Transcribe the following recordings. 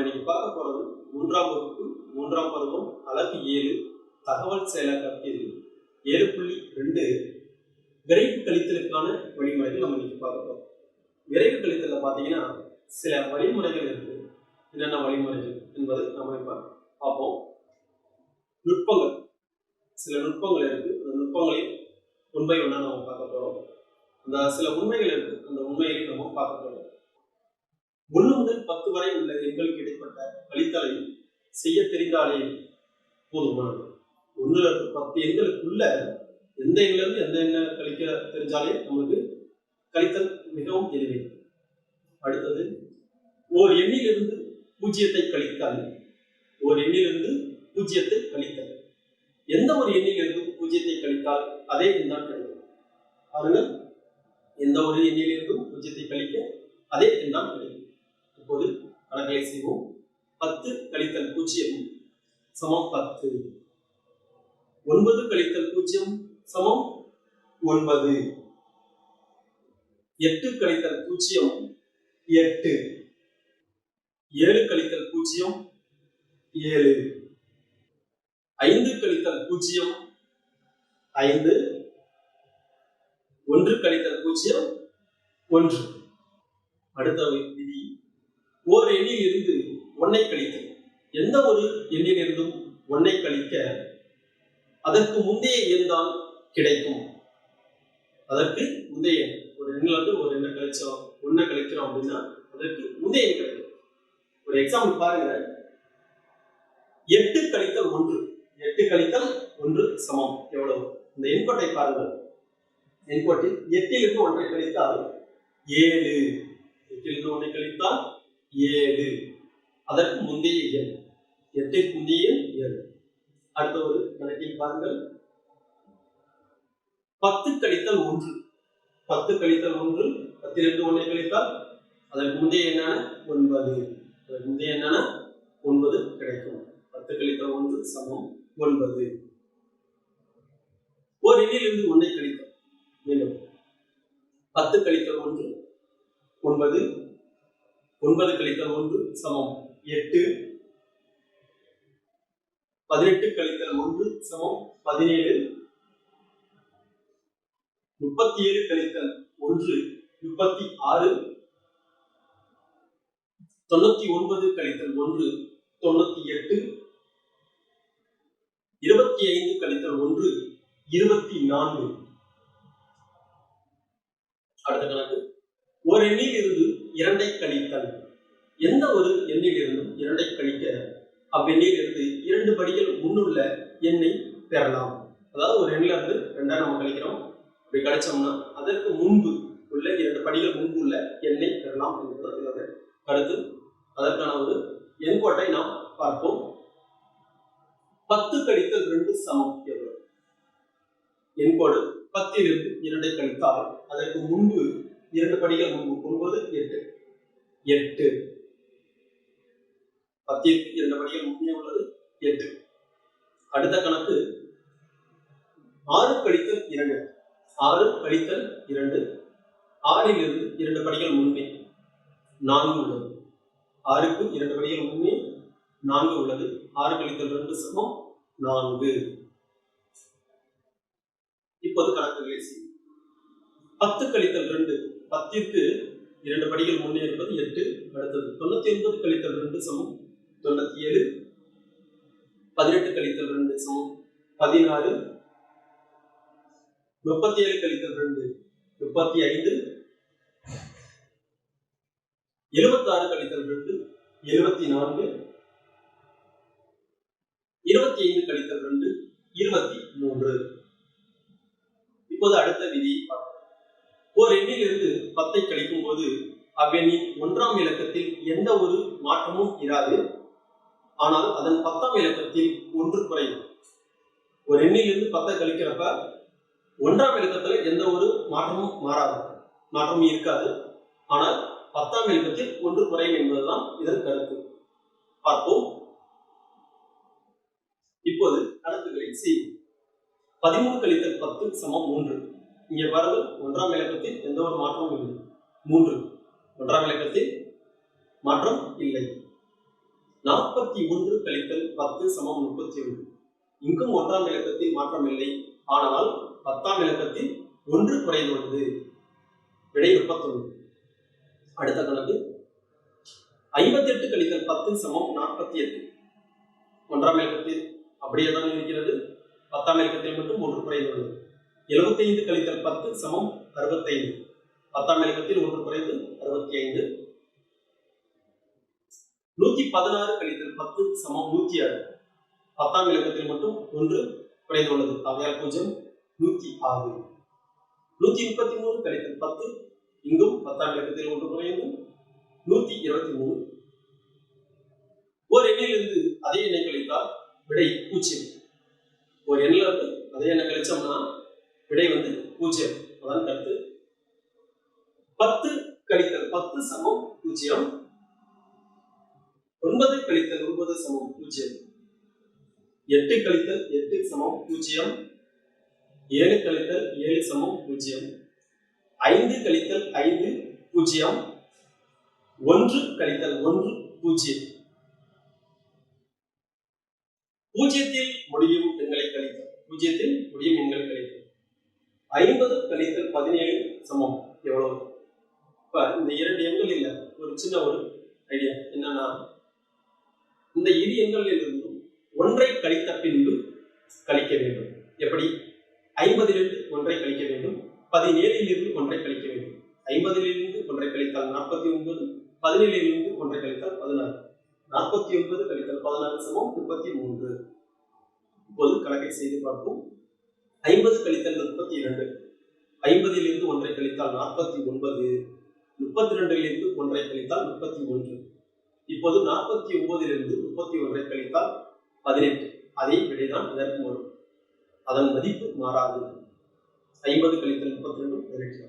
இன்னைக்கு பார்க்க போறது 3ஆம் வகுப்பு 3ஆம் பருவம் அலகு 7 தகவல் செயலாக்கத்தில் 7.2 விரைவு கழித்தலுக்கான வழிமுறைகள் நம்ம இன்னைக்கு பார்க்க போறோம். விரைவு கழித்தல்ல பாத்தீங்கன்னா சில வழிமுறைகள் இருக்கு. என்னென்ன வழிமுறைகள் என்பதை நம்ம இப்ப பார்ப்போம். நுட்பங்கள், சில நுட்பங்கள் இருக்கு. அந்த நுட்பங்களையும் ஒன் பை ஒன்னா நம்ம பார்க்க போறோம். அந்த சில உண்மைகள் இருக்கு. அந்த உண்மைகளை நம்ம பார்க்க போறோம். 1 முதல் 10 வரை உள்ள எண்களுக்கு இடைப்பட்ட கழித்தலை செய்ய தெரிந்தாலே போதுமானது. 1 ல இருந்து 10 எண்களுக்குள்ள எந்த எண்ணில இருந்து எந்த எண்ணை கழிக்க தெரிஞ்சாலே நமக்கு கழித்தல் மிகவும் எளிமை. அடுத்தது, ஓர் எண்ணிலிருந்து பூஜ்ஜியத்தை கழித்தல். ஓர் எண்ணிலிருந்து பூஜ்ஜியத்தை கழித்தல். எந்த ஒரு எண்ணிலிருந்து பூஜ்ஜியத்தை கழித்தால் அதே எண் தான் கிடைக்கும். பாருங்க, எந்த ஒரு எண்ணிலிருந்தும் பூஜ்ஜியத்தை கழிக்க அதே எண் தான் கிடைக்கும். இப்போது கணக்கை செய்வோம். 10 கழித்தல் 0 சமம் 10. 9 கழித்தல் 0 சமம் 9. 8 கழித்தல் 0 8. 7 கழித்தல் 0 7. 5 கழித்தல் 0 5. 1 கழித்தல் 0 1. அடுத்த விதி, ஓர் எண்ணில் இருந்து 1 கழித்தல். எந்த ஒரு எண்ணிலிருந்தும் 1 கழிக்க அதற்கு முந்தைய எண் தான் கிடைக்கும். அதற்கு முந்தைய எண், ஒரு எண்ணில் இருந்து ஒரு எண்ணை கழிச்சோம், 1 கழிக்கிறோம் அப்படின்னா அதற்கு முந்தைய எண் கிடைக்கும். ஒரு எக்ஸாம்பிள் பாருங்க. 8 கழித்தல் 1 8 கழித்தல் 1 சமம் எவ்வளவு? இந்த எண்கோட்டை பாருங்கள். எண்கோட்டில் 8 இருந்து 1 கழித்தால் 7. 8 இருந்து 1 கழித்தால் 7. அதற்கு முந்தைய எண் 8 முந்தைய எண் 7. அடுத்த ஒரு கணக்கில் பாருங்கள். 10 கழித்தல் 1 10 கழித்தல் 1 10 இருந்து 1 கழித்தால் அதற்கு முந்தைய எண்ணான 9. அதற்கு முந்தைய எண்ணான 9 கிடைக்கும். 10 கழித்தல் 1 சமம் 9. ஒரு எண்ணிலிருந்து 1 கழித்தல். மீண்டும் 10 கழித்தல் 1 9. 9 கழித்தல் 1 சமம் 8. 18 கழித்தல் 1 சமம் 17. 37 கழித்தல் 1 36. 99 கழித்தல் 1 98. 25 கழித்தல் 1 24. அடுத்த கணக்கு, ஒரு எண்ணில் இருந்து 2 கழித்தல். எந்த ஒரு எண்ணில் இருந்தும் 2 கழிக்க அவ்வெண்ணில் இருந்து 2 படிகள் முன்னுள்ள எண்ணை பெறலாம். அதாவது ஒரு எண்ணில இருந்து 2 நம்ம கழிக்கிறோம், அப்படி கழிச்சோம்னா அதற்கு முன்பு உள்ள 2 படிகள் முன்பு உள்ள எண்ணை பெறலாம் என்பது இதோட கருத்து. அதற்கான ஒரு எண்கோட்டை நாம் பார்ப்போம். 10 கழித்தல் 2 சமம் எவ்வளவு? எண்கோடு 10 இருந்து 2 கழித்தால் அதற்கு முன்பு 2 படிகள் முன்பு 9 8 8. 10 2 படிகள் முன்னே உள்ளது 8. அடுத்த கணக்கு, 6 கழித்தல் 2 6 கழித்தல் 2. 6 இலிருந்து 2 படிகள் முன்னே 4 உள்ளது. 6க்கு 2 படிகள் முன்னே 4 உள்ளது. 6 கழித்தல் 2 சமம் 4. இப்போது கணக்குகளை செய்யும். 10 கழித்தல் 2 10ற்கு 2 படிகள் முன்னே இருப்பது 8. அடுத்தது 99 கழித்தல் 2 சமம் 97. 18 கழித்தல் 2 சமம் 16. 37 கழித்தல் 2 35. 76 கழித்தல் 2 74. 25 கழித்தல் 2 23. இப்போது அடுத்த விதியை பார்ப்போம். ஒரு எண்ணில் இருந்து 10 கழிக்கும் போது அவ்வெண்ணின் 1ஆம் இலக்கத்தில் எந்த ஒரு மாற்றமும் இராது. ஆனால் அதன் 10ஆம் இலக்கத்தில் 1 குறையும். ஒரு எண்ணில் இருந்து 10 கழிக்கிறப்ப 1ஆம் இலக்கத்துல எந்த ஒரு மாற்றமும் மாற்றமும் இருக்காது. ஆனால் 10ஆம் இலக்கத்தில் 1 குறையும் என்பதுதான் இதன் கருத்து. பார்ப்போம். இப்போது கணக்குகளை செய்வோம். 13 கழித்தல் 10 சமம் 3. இங்கே பாருங்கள், 1ஆம் இலக்கத்தில் எந்த ஒரு மாற்றமும் இல்லை. 3 1ஆம் இலக்கத்தில் மாற்றம் இல்லை. 41 கழித்தல் 10 சமம் 31. இங்கும் 1ஆம் இலக்கத்தில் மாற்றமில்லை. ஆனால் 10ஆம் இலக்கத்தில் 1 குறைந்துள்ளது. விடை 31. அடுத்த கணக்கு 58 கழித்தல் 10 சமம் 48. 1ஆம் இலக்கத்தில் அப்படியே தான் இருக்கிறது. 10ஆம் இலக்கத்தில் மட்டும் 1 குறைந்துள்ளது. 75 கழித்தல் 10 சமம் 65. 10ஆம் இலக்கத்தில் 1 குறைந்து 65. 116 கழித்தல் 10 சமம் 106. 10ஆம் இலக்கத்தில் மட்டும் 1 குறைந்துள்ளது. ஆகையால் 0 106. 133 கழித்தல் 10 இங்கும் 10ஆம் இலக்கத்தில் 1 குறைந்து 123. ஒரு எண்ணிலிருந்து அதே எண்ணை கழித்தால் விடை 0. ஒரு எண்ணில இருந்து அதே எண்ணை கழிச்சோம்னா விடை 0. அதான் கருத்து. 10 கழித்தல் 10 சமம் 0. 9 கழித்தல் 9 சமம் 0. 8 கழித்தல் 8 சமம் 0. 7 கழித்தல் 7 சமம் 0. 5 கழித்தல் 5 0. 1 கழித்தல் 1 0. பூஜ்ஜியத்தில் முடியும் எண்களை கழித்தல். பூஜ்ஜியத்தில் முடியும் எண்களை கழித்தல். 50 கழித்தல் 17 சமம் எவ்வளவு? இப்ப இந்த 2 எண்கள் இல்ல, ஒரு சின்ன ஒரு ஐடியா என்னன்னா, இந்த இரு எண்களிலிருந்து ஒன்றை கழித்த பின்பு கழிக்க வேண்டும். எப்படி? 50லிருந்து ஒன்றை கழிக்க வேண்டும், 17லிருந்து ஒன்றை கழிக்க வேண்டும். 50லிருந்து ஒன்றை கழித்தால் 49, 17லிருந்து ஒன்றை கழித்தால் 16. 49 கழித்தல் 16 சமம் 33. இப்போது கணக்கை செய்து பார்ப்போம். 50 கழித்தல் 32. 50லிருந்து ஒன்றை கழித்தால் 49. 32லிருந்து ஒன்றை கழித்தால் 31. இப்போது 49லிருந்து 31 கழித்தால் 18. அதே விடைதான் இதற்கு வரும். அதன் மதிப்பு மாறாது. 50 கழித்தல் 32 18.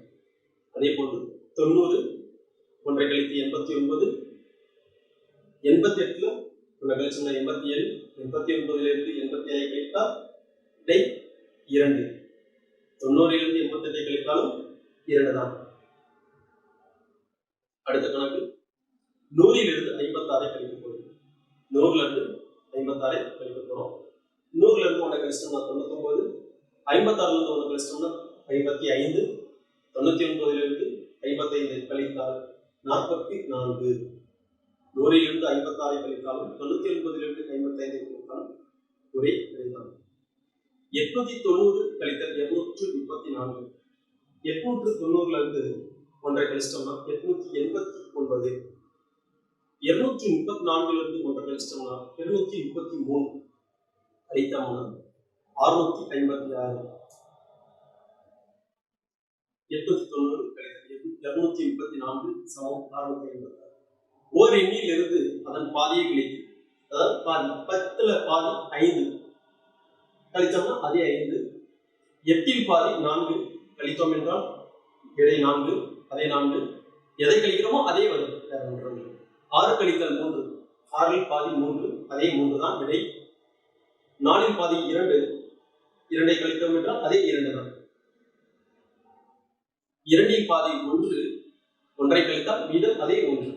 அதே போன்று 90 ஒன்றை கழித்து 89. 88ல ஒன்றை கழிச்சோம்னா 87. 89லிருந்து 87 கழித்தால் விடை 2. 90லிருந்து 88 கழித்தாலும் 2 தான். அடுத்த கணக்கு 100லிருந்து 56 கழிக்க போறோம். 100லிருந்து 56 கழிக்க போறோம். 100லிருந்து ஒன்றை கழிச்சோம்னா 99. 56லிருந்து ஒன்றை கழிச்சோம்னா 55. 99லிருந்து 55 கழித்தால் 44. 100லிருந்து 56 கழித்தாலும் 99லிருந்து 55 கழித்தாலும் ஒரே விடைதான். 890 கழித்தல் 234. 890லிருந்து ஒன்றை கழிச்சிட்டோம்னா 889. 234லிருந்து ஒன்றை கழிச்சிட்டோம்னா 233. கழித்தோம்னா 656. 890 கழித்தல் 234 சமம் 656. ஓர் எண்ணில் இருந்து அதன் பாதியை கழித்து, அதாவது பாதி 10ல பாதி 5 கழித்தோம்னா அதே 5. 8ல் பாதி 4 கழித்தோம் என்றால் விடை 4. அதே 4. எதை கழிக்கிறோமோ அதே வரும். 6 கழித்தல் 3. 6ல் பாதி 3. அதே 3 தான் விடை. 4ல் பாதி 2. 2ஐ கழித்தோம் என்றால் அதே 2 தான். 2ல் பாதி 1. 1ஐ கழித்தால் மீதம் அதே 1.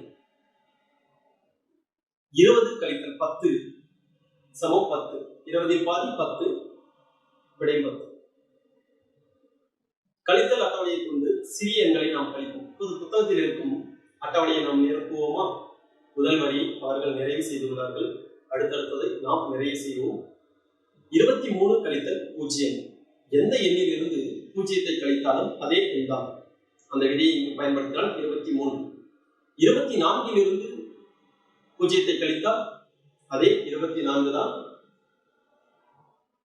20 கழித்தல் 10 சமம் 10. 20ல் பாதி 10. விடை 10. கழித்தல் அட்டவணையை கொண்டு சிறிய எண்களை நாம் கழிப்போம். புத்தகத்தில் இருக்கும் அட்டவணையை நாம் நிரப்புவோமா? முதல் வரி அவர்கள் நிறைவு செய்துள்ளார்கள். அடுத்தடுத்ததை நாம் நிறைவு செய்வோம். 23 கழித்தல் 0. எந்த எண்ணில் இருந்து 0ஐ கழித்தாலும் அதே எண் தான். அந்த விதியை பயன்படுத்தினால் 23. 24லிருந்து 0ஐ கழித்தால் அதே 24 தான்.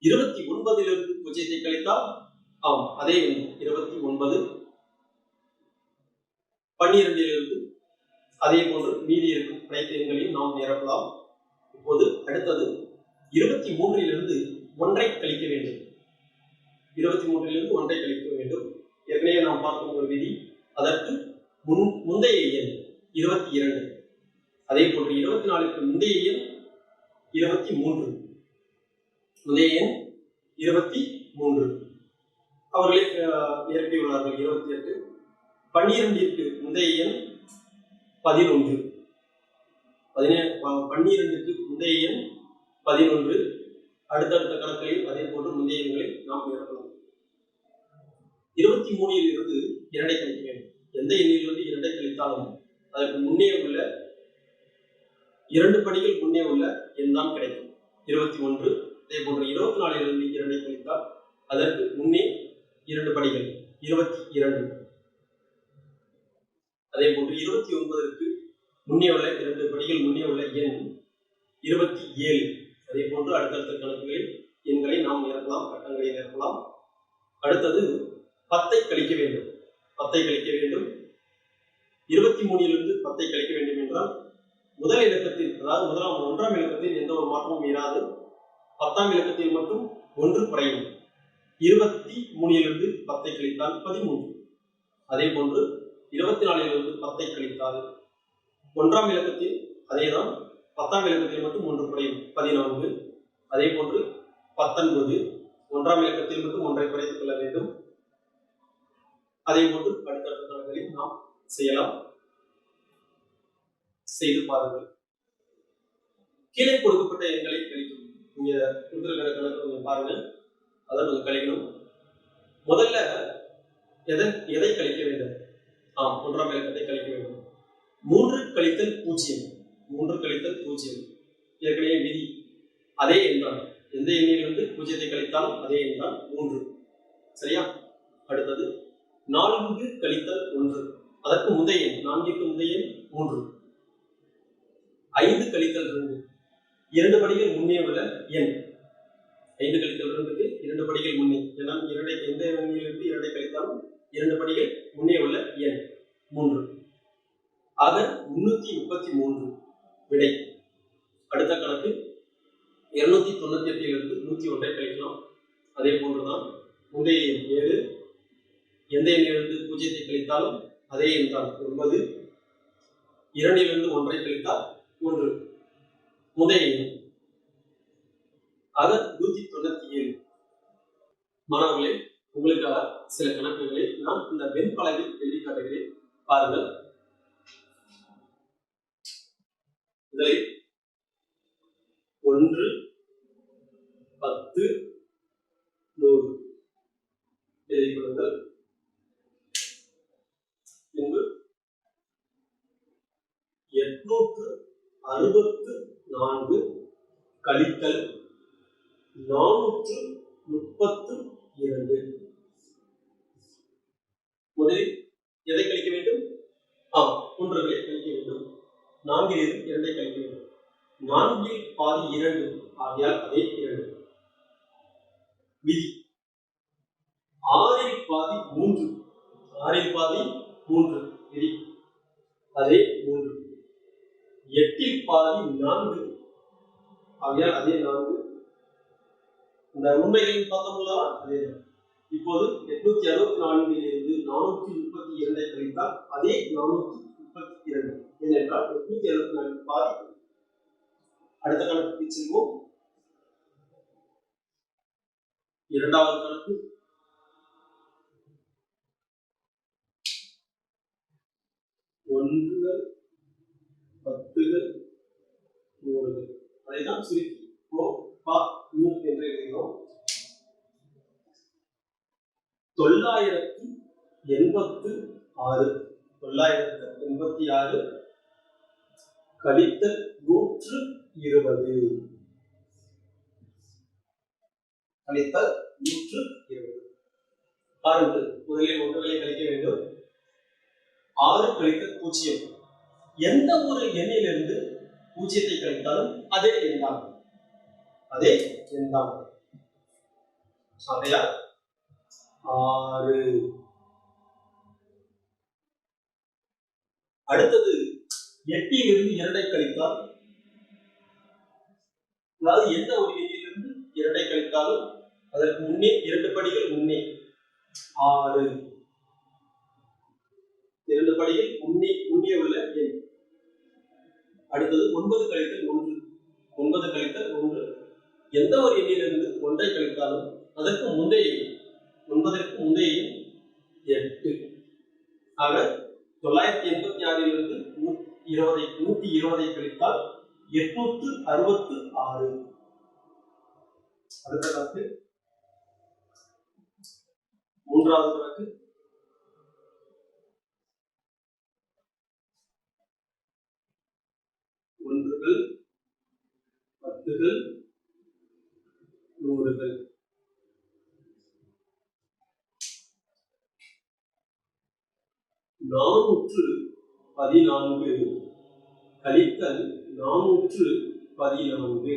29லிருந்து 0ஐ கழித்தால் அதே எண் 29. 12லிருந்து அதே போன்று மீதி இருக்கும் அனைத்து எண்களையும் நாம் நிரப்பலாம். இப்போது அடுத்தது 23லிருந்து ஒன்றை கழிக்க வேண்டும். 23லிருந்து ஒன்றை கழிக்க வேண்டும். ஏற்கனவே நாம் பார்க்கும் ஒரு விதி. அதற்கு முந்தைய எண் 22. அதே போன்று 24க்கு முந்தைய எண் 23. முந்தைய எண் 23. அவர்களே நிரப்பியுள்ளார்கள் 28. 12ற்கு முந்தைய எண் 11. 12க்கு முந்தைய எண் 11. அடுத்தடுத்த கணக்குகளில் அதே போன்று முந்தைய எண்களை நாம் நிரப்பலாம். 23 இருந்து 2 கழிக்க வேண்டும். எந்த எண்ணிலிருந்து 2 கழித்தாலும் அதற்கு முன்னே உள்ள 2 படிகள் முன்னே உள்ள எண் தான் கிடைக்கும். 21. அதே போன்று 24 இருந்து 2 கழித்தால் அதற்கு முன்னே 2 படிகள் 22. அதே போன்று 29ற்கு முன்னே உள்ள 2 படிகள் முன்னே உள்ள எண் 27. அதே போன்று அடுத்தடுத்த கணக்குகளில் எண்களை நாம் நிரப்பலாம், கட்டங்களை நிரப்பலாம். அடுத்தது 10 கழிக்க வேண்டும். 10 கழிக்க வேண்டும். 23 10 கழிக்க வேண்டும் என்றால் முதல் இலக்கத்தில், அதாவது 1ஆம் இலக்கத்தில் எந்த ஒரு மாற்றமும் இராது. 10ஆம் இலக்கத்தில் மட்டும் 1 குறையும். 23 10 கழித்தால் 13. அதே போன்று 24 10 கழித்தால் 1ஆம் இலக்கத்தில் அதேதான், 10ஆம் இலக்கத்தில் மட்டும் 1 குறையும், 14. அதே போன்று 19 1ஆம் இலக்கத்தில் மட்டும் 1 குறைத்துக் கொள்ள வேண்டும். அதே போன்று அடுத்தடுத்த கணக்குகளில் நாம் செய்யலாம். செய்து பாருங்கள். கீழே கொடுக்கப்பட்ட எண்களை கழிக்கும். நீங்க கொடுத்துருக்கிற கணக்கு கொஞ்சம் பாருங்க, அதை கொஞ்சம் கழிக்கணும். முதல்ல எதை கழிக்க வேண்டும்? 1ஆம் இலக்கத்தை கழிக்க வேண்டும். 3 கழித்தல் 0. 3 கழித்தல் 0 ஏற்கனவே விதி, அதே எண் தான். எந்த எண்ணிலிருந்து 0 கழித்தாலும் அதே எண் தான் 3. சரியா? அடுத்தது 4 கழித்தல் 1. அதற்கு முந்தைய எண், 4க்கு முந்தைய எண் 3. 5 கழித்தல் 2. 2 படிகள் முன்னே உள்ள எண். 5 கழித்தல் 2க்கு 2 படிகள் முன்னே. ஏன்னா எந்த எண்ணிலிருந்து 2 கழித்தாலும் 2 படிகள் முன்னே உள்ள எண் 3. ஆக 333 விடை. அடுத்த கணக்கு 298 101 கழிக்கலாம். அதே போன்றுதான் முந்தைய எண் 7. எந்த எண்ணிலிருந்து 0 கழித்தாலும் அதே எண் தான் 9. 2 1 கழித்தால் 1 முந்தைய எண். ஆக 197. மாணவர்களே, உங்களுக்காக சில கணக்குகளை நான் இந்த வெண்பலகையில் எழுதி காட்டுகிறேன், பாருங்கள். இதில் 1 10 100 எழுதிக் கொள்ளுங்கள். பின்பு 864 கழித்தல் 432. முதலில் எதை கழிக்க வேண்டும்? 3களை கழிக்க வேண்டும். 4 2 கழிக்க வேண்டும். 4 பாதி 2 ஆகியால் அதே 2. விதி 6 பாதி 3. 6 பாதி 3 விதி அதே 3. 8 பாதி 4 ஆகியால் அதே 4. இந்த உண்மைகளின் பார்த்தோம்னா அதே. இப்போது 864 இருந்து 432 கழித்தால் அதே 432. ஏனென்றால் 864 பாதி. அடுத்த கணக்கு செல்வோம். இரண்டாவது கணக்கு 1 10 100. அதைதான் சுருக்கி என்று எழுதுகிறோம். 986 கழித்தல் 120 கழித்தல் 120. பாருங்கள், முதலில் 1களை கழிக்க வேண்டும். 6 கழித்தல் 0. எந்த ஒரு எண்ணிலிருந்து 0 கழித்தாலும் அதே எண் தான். அதே எண் தான். ஆகையால் 6. அடுத்தது 8 இலிருந்து 2 கழித்தால், அதாவது எந்த ஒரு எண்ணிலிருந்து 2 கழித்தாலும் அதற்கு முன்னே 2 படிகள் முன்னே 6. 2 படிகள் முன்னே உள்ள எண். அடுத்தது 9 கழித்தல் 1. 9 கழித்தல் 1 எந்த ஒரு எண்ணிலிருந்து 1 கழித்தாலும் அதற்கு முந்தைய 9ற்கு முந்தைய 8. ஆக 986 இலிருந்து 120 கழித்தால் 866. அடுத்த கணக்கு மூன்றாவது கணக்கு. ஒன்றுகள், பத்துகள், நூறுகள். நானூற்று 14 கழித்தல் 414.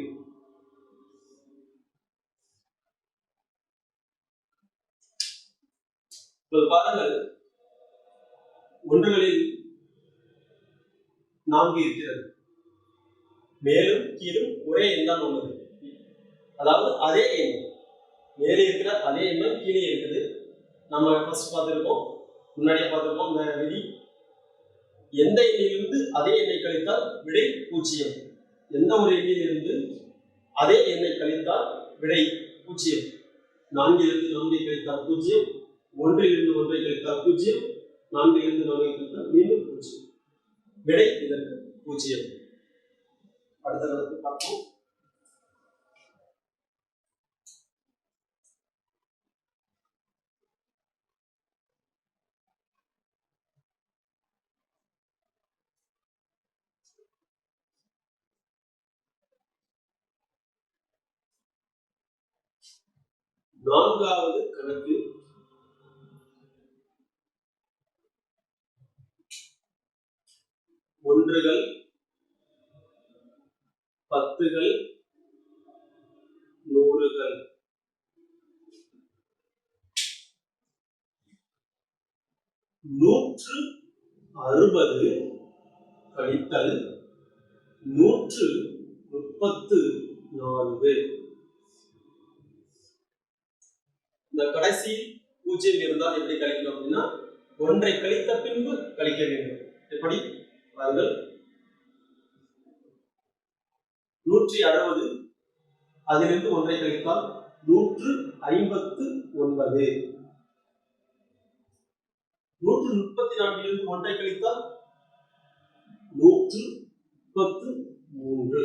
பாருங்கள், ஒன்றுகளில் 4 இருக்கிறது, மேலும் கீழும் ஒரே எண் தான் உள்ளது. அதாவது அதே எண், மேலே இருக்கிற அதே எண்ணம் கீழே இருக்குது. நம்ம ஃபர்ஸ்ட் பார்த்துருக்கோம், முன்னாடியே பார்த்துருக்கோம் இந்த விதி. எந்த எண்ணிலிருந்து அதே எண்ணை கழித்தால் விடை 0. எந்த ஒரு எண்ணிலிருந்து அதே எண்ணை கழித்தால் விடை 0. 4 4 கழித்தால் 0, 1 1 கழித்தால் 0, 4 4 கழித்தால் மீண்டும் 0. விடை இதற்கு 0. அடுத்த கணக்கு பார்ப்போம். நான்காவது கணக்கு. ஒன்றுகள், பத்துகள், நூறுகள். நூற்று 60 கழித்தல் 134. இந்த கடைசி 0 இருந்தால் எப்படி கழிக்கணும் அப்படின்னா, ஒன்றை கழித்த பின்பு கழிக்க வேண்டும். எப்படி பாருங்கள், 160 அதிலிருந்து ஒன்றை கழித்தால் 159. 134 ஒன்றை கழித்தால் 133.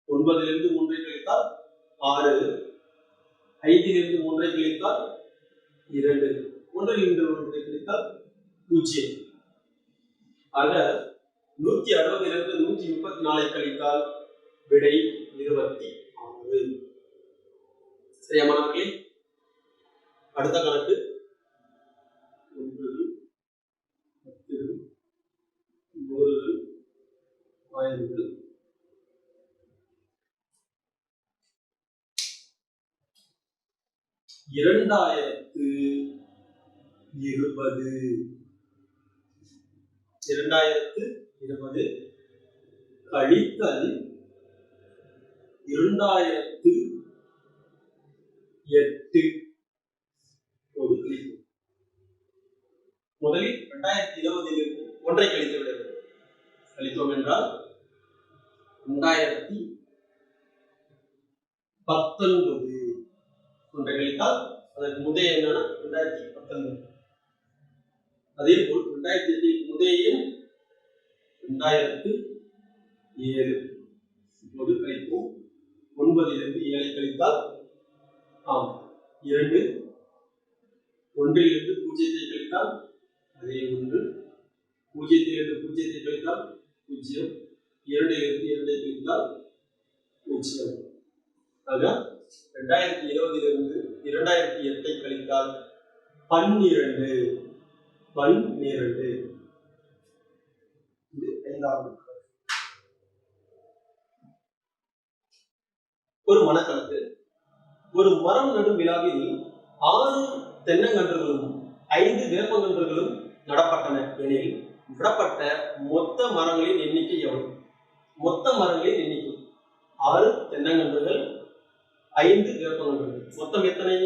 9 3 கழித்தால் 6, 5 3 கழித்தால் 2, 1 1 கழித்தால் 0. ஆக 160 134 கழித்தால் விடை 26. சரியா மாணவர்களே? அடுத்த கணக்கு. 1 10 100 1000. இரண்டாயிரத்து 20 கழித்தல் 2008. ஒரு கழிப்பு. முதலில் 2020 ஒன்றை கழித்து விட வேண்டும். கழித்தோம் என்றால் 2019 ஒன்றை கழித்தால் அதற்கு முந்தைய என்னன்னா 2019. அதே போல் 2008 முந்தைய எண் 2007. இப்போது கழிப்போம். 9 7 கழித்தால் 2, 1 0 கழித்தால் அதே 1, 0 கழித்தால் 0, 2 கழித்தால் 0. ஆக 2020 2008 கழித்தால் 12. இது 5வது. ஒரு மனக்கணக்கு. ஒரு மரம் நடும் விழாவில் 6 தென்னங்கன்றுகளும் 5 வேப்பங்கன்றுகளும் நடப்பட்டன எனில் விடப்பட்ட மொத்த மரங்களின் எண்ணிக்கை எவ்வளவு? மொத்த மரங்களின் எண்ணிக்கை 6 தென்னங்கன்றுகள், 5 வேப்பங்கன்றுகள். மொத்தம் எத்தனை?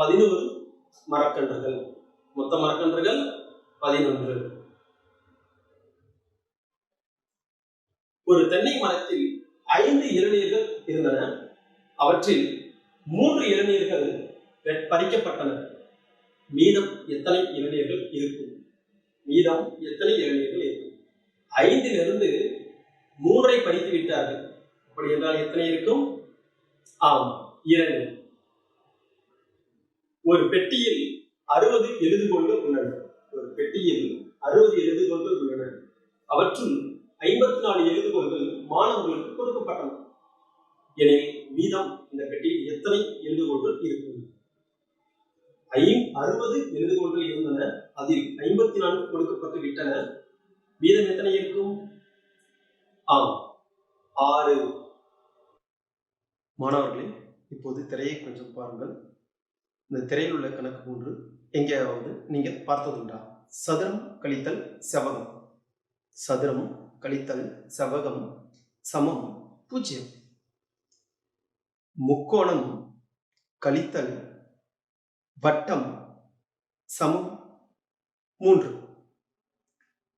11 மரக்கன்றுகள். மொத்த மரக்கன்றுகள் 11. ஒரு தென்னை மரத்தில் 5 இளநீர்கள் இருந்தன. அவற்றில் 3 இளநீர்கள் பறிக்கப்பட்டன. மீதம் எத்தனை இளைஞர்கள் இருக்கும்? மீதம் எத்தனை இளைஞர்கள் இருக்கும்? 5லிருந்து 3ஐ பறித்து விட்டார்கள். அப்படி என்றால் எத்தனை இருக்கும்? ஆம், 2. ஒரு பெட்டியில் 60 எழுதுகோள்கள் உள்ளன. ஒரு பெட்டியில் 60 எழுதுகோள்கள் உள்ளன. அவற்றுள் 54 எழுதுகோள்கள் மாணவர்களுக்கு கொடுக்கப்பட்டன. எனில் மீதம் இந்த பெட்டியில் எத்தனை எழுதுகோள்கள் இருக்கும்? 60 எழுதுகோள்கள் இருந்தன, அதில் 54 கொடுக்கப்பட்டு விட்டன. மீதம் எத்தனை இருக்கும்? ஆம், 6. மாணவர்களே, இப்போது திரையை கொஞ்சம் பாருங்கள். இந்த திரையில் உள்ள கணக்கு 3 எங்கேயாவது நீங்கள் பார்த்ததுண்டா? சதுரம் கழித்தல் செவ்வகம். சதுரம் கழித்தல் செவ்வகம் சமம் 0. முக்கோணம் கழித்தல் வட்டம் சமம் 3.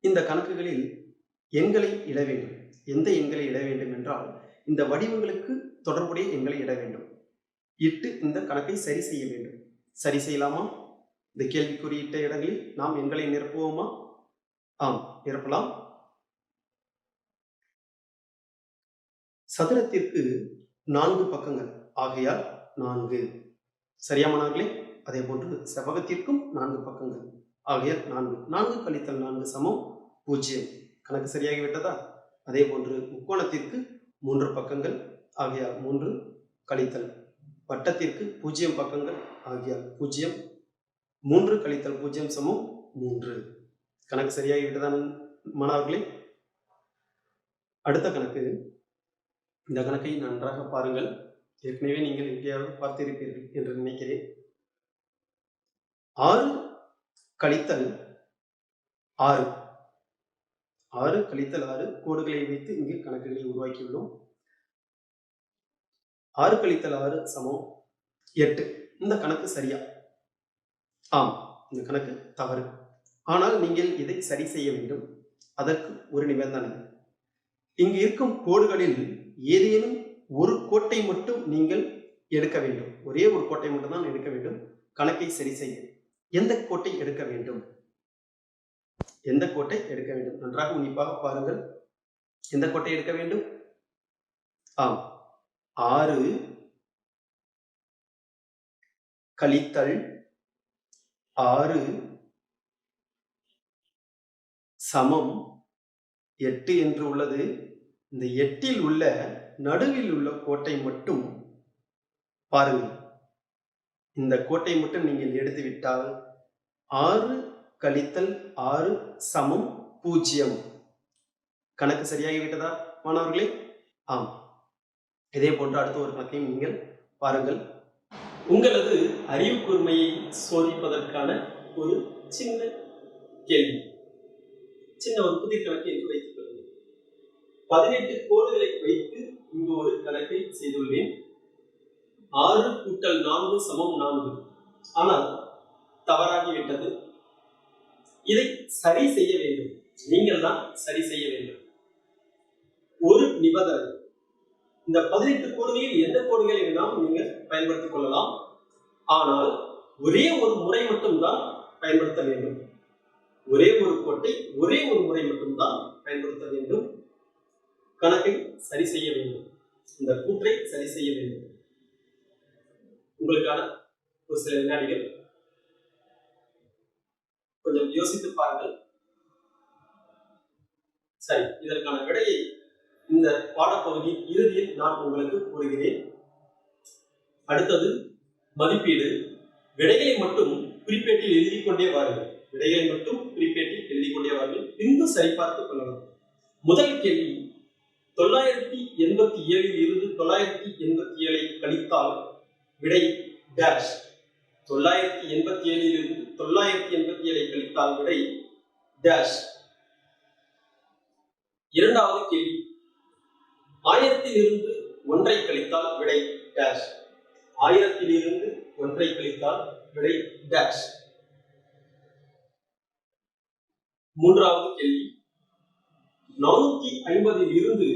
இந்த கணக்குகளில் எண்களை இட வேண்டும். எந்த எண்களை இட வேண்டும் என்றால் இந்த வடிவங்களுக்கு தொடர்புடைய எண்களை இட வேண்டும். இட்டு இந்த கணக்கை சரி செய்ய வேண்டும். சரி செய்யலாமா? இந்த கேள்விக்குறியிட்ட இடங்களில் நாம் எண்களை நிரப்புவோமா? ஆம், நிரப்பலாம். சதுரத்திற்கு 4 பக்கங்கள் ஆகையால் 4. சரியா மாணவர்களே? அதே போன்று செவ்வகத்திற்கும் 4 பக்கங்கள் ஆகையால் 4. 4 கழித்தல் 4 சமம் 0. கணக்கு சரியாகிவிட்டதா? அதே போன்று முக்கோணத்திற்கு 3 பக்கங்கள் ஆகையால் 3 கழித்தல் வட்டத்திற்கு 0 பக்கங்கள் ஆகியால் 0. 3 கழித்தல் 0 சமம் 3. கணக்கு சரியாகிவிட்டதான் மாணவர்களே? அடுத்த கணக்கு. இந்த கணக்கை நன்றாக பாருங்கள். ஏற்கனவே நீங்கள் எங்கேயாவது பார்த்திருப்பீர்கள் என்று நினைக்கிறேன். 6 கழித்தல் 6. 6 கழித்தல் 6 கோடுகளை வைத்து இங்கு கணக்குகளை உருவாக்கியுள்ளோம். 6 கழித்தல் 6 சமம் 8. இந்த கணக்கு சரியா? ஆம், இந்த கணக்கு தவறு. ஆனால் நீங்கள் இதை சரி செய்ய வேண்டும். அதற்கு ஒரு நிபந்தனை. இங்கு இருக்கும் கோடுகளில் ஏதேனும் ஒரு கோட்டை மட்டும் நீங்கள் எடுக்க வேண்டும். ஒரே ஒரு கோட்டை மட்டும் தான் எடுக்க வேண்டும் கணக்கை சரி செய்ய. எந்த கோட்டை எடுக்க வேண்டும்? எந்த கோட்டை எடுக்க வேண்டும்? நன்றாக உன்னிப்பாக பாருங்கள். எந்த கோட்டை எடுக்க வேண்டும்? ஆம், 6 கழித்தல் 6 சமம் 8 என்று உள்ளது. இந்த 8இல் உள்ள நடுவில் உள்ள கோட்டை மட்டும் பாருங்கள். இந்த கோட்டை மட்டும் நீங்கள் எடுத்துவிட்டால் 6 கழித்தல் 6 சமம் 0. கணக்கு சரியாகிவிட்டதா மாணவர்களே? ஆம். இதே போன்று அடுத்த ஒரு கணக்கையும் நீங்கள் பாருங்கள். உங்களது அறிவு கூர்மையை சோதிப்பதற்கான ஒரு சின்ன கேள்வி, சின்ன ஒரு புதிர் கணக்கு என்று வைத்துக் கொள்ளுங்கள். 18 கோடுகளை வைத்து இங்கு ஒரு கணக்கை செய்துள்ளேன். 6 கூட்டல் 4 சமம் 4. ஆனால் தவறாகிவிட்டது. இதை சரி செய்ய வேண்டும். நீங்கள் தான் சரி செய்ய வேண்டும். ஒரு நிபந்தனை. இந்த 18 கோடுகளில் எந்த கோடுகளை வேணாலும் நீங்கள் பயன்படுத்திக் கொள்ளலாம். ஆனால் ஒரே ஒரு முறை மட்டும்தான் பயன்படுத்த வேண்டும். ஒரே ஒரு கோட்டை ஒரே ஒரு முறை மட்டும்தான் பயன்படுத்த வேண்டும். கணக்கை சரி செய்ய வேண்டும். இந்த கூற்றை சரி செய்ய வேண்டும். உங்களுக்கான ஒரு சில வினாடிகள். கொஞ்சம் யோசித்து பாருங்கள். சரி, இதற்கான விடையை இந்த பாடப்பகுதியின் இறுதியில் நான் உங்களுக்கு கூறுகிறேன். அடுத்தது மதிப்பீடு. விடைகளை மட்டும் குறிப்பேட்டில் எழுதி கொண்டே வாருங்கள். விடைகளை மட்டும் குறிப்பேட்டில் எழுதி கொண்டே வாருங்கள். பின்பு சரிபார்த்துக் கொள்ளலாம். முதல் கேள்வி, 987 இருந்து 987 கழித்தால் விடை டேஷ். 987 இருந்து 987 கழித்தால் விடை டேஷ். இரண்டாவது கேள்வி, 1000 இருந்து 1 கழித்தால் விடை டேஷ். 1000 இருந்து 1 கழித்தால் விடை டேஷ். மூன்றாவது கேள்வி, 450 இருந்து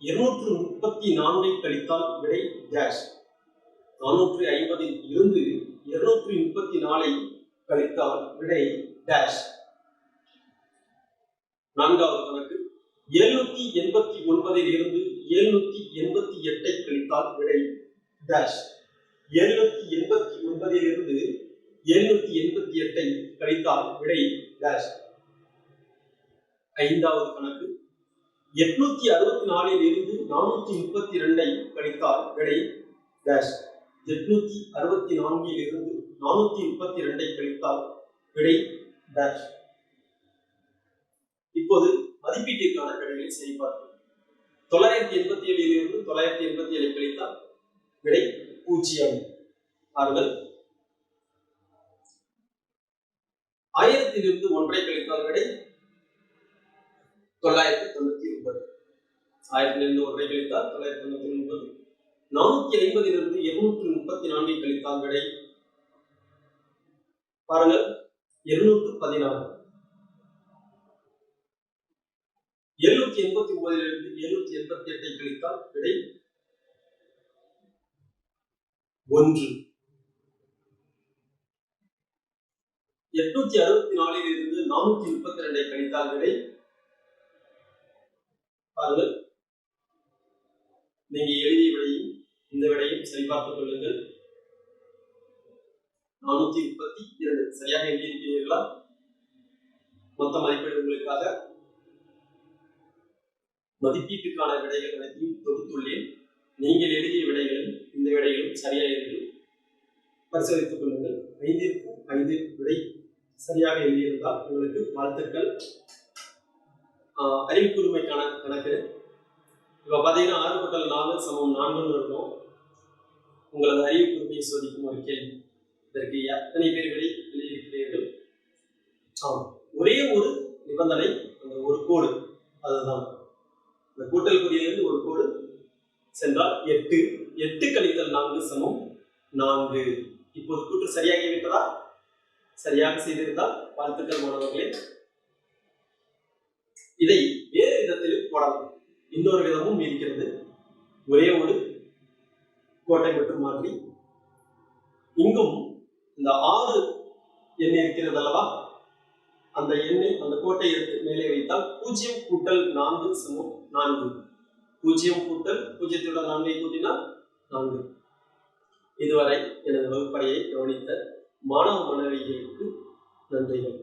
234 கழித்தால் விடை டேஷ். 450 இருந்து 234 கழித்தால் விடை டேஷ். நான்காவது கணக்கு 789 இருந்து 788 கழித்தால் விடை டேஷ். 789 இருந்து 788 கழித்தால் விடை டேஷ். ஐந்தாவது கணக்கு 864 இருந்து 432 கழித்தால் விடை டேஷ். 864 இருந்து 432 கழித்தால் விடை டேஷ். இப்போது மதிப்பீட்டிற்கான விடைகளை சரிபார்ப்போம். 987 இருந்து 987 கழித்தால் விடை 0. பாருங்கள். 1000 இருந்து 1 கழித்தால் விடை 999. 1000 இருந்து 1 கழித்தால் 999. 450 இருந்து 234 கழித்தால் விடை பாருங்கள் 216. 789 இருந்து 788 கழித்தால் விடை 1. 864 இருந்து 432 கழித்தால் விடை பாருங்கள். நீங்க எழுதிய விடையும் இந்த விடையும் சரிபார்த்துக் கொள்ளுங்கள். 432 சரியாக எழுதியிருக்கிறீர்களா? மொத்த மதிப்பீடு உங்களுக்காக மதிப்பீட்டுக்கான விடைகள் அனைத்தையும் தொகுத்துள்ளேன். நீங்கள் எழுதிய விடைகளும் இந்த விடைகளும் சரியாக இருக்கு பரிசோதித்துக் கொள்ளுங்கள். 5ற்கு 5 விடை சரியாக எழுதியிருந்தால் உங்களுக்கு வாழ்த்துக்கள். அறிவுக்கூர்மைக்கான கணக்கு இப்போ பார்த்தீங்கன்னா 6 + 4 = 4 இருக்கும். உங்களது அறிவுக்கூர்மையை சோதிக்கும் ஒரு கேள்வி. இதற்கு எத்தனை பேர் விடை எழுதியிருக்கிறீர்கள்? ஒரே ஒரு நிபந்தனை, அந்த ஒரு கோடு, அதுதான் இந்த கூட்டல் குறியிலிருந்து ஒரு கோடு சென்றால் 8. 8 கழித்தல் 4 = 4. இப்போது கூற்று சரியாகிவிட்டதா? சரியாக செய்திருந்தால் வாழ்த்துக்கள் மாணவர்களே. இதை வேறு விதத்தில் போடலாம். இன்னொரு விதமும் இருக்கிறது. ஒரே ஒரு கோட்டை மட்டும் மாற்றி இங்கும் இந்த 6 எண் இருக்கிறது அல்லவா, அந்த எண்ணை அந்த கோட்டை எடுத்து மேலே வைத்தால் 0 + 4 = 4. 0 + 0 4 கூட்டினால் 4. இதுவரை எனது வகுப்பறையை கவனித்த மாணவ மாணவிகளுக்கு நன்றிகள்.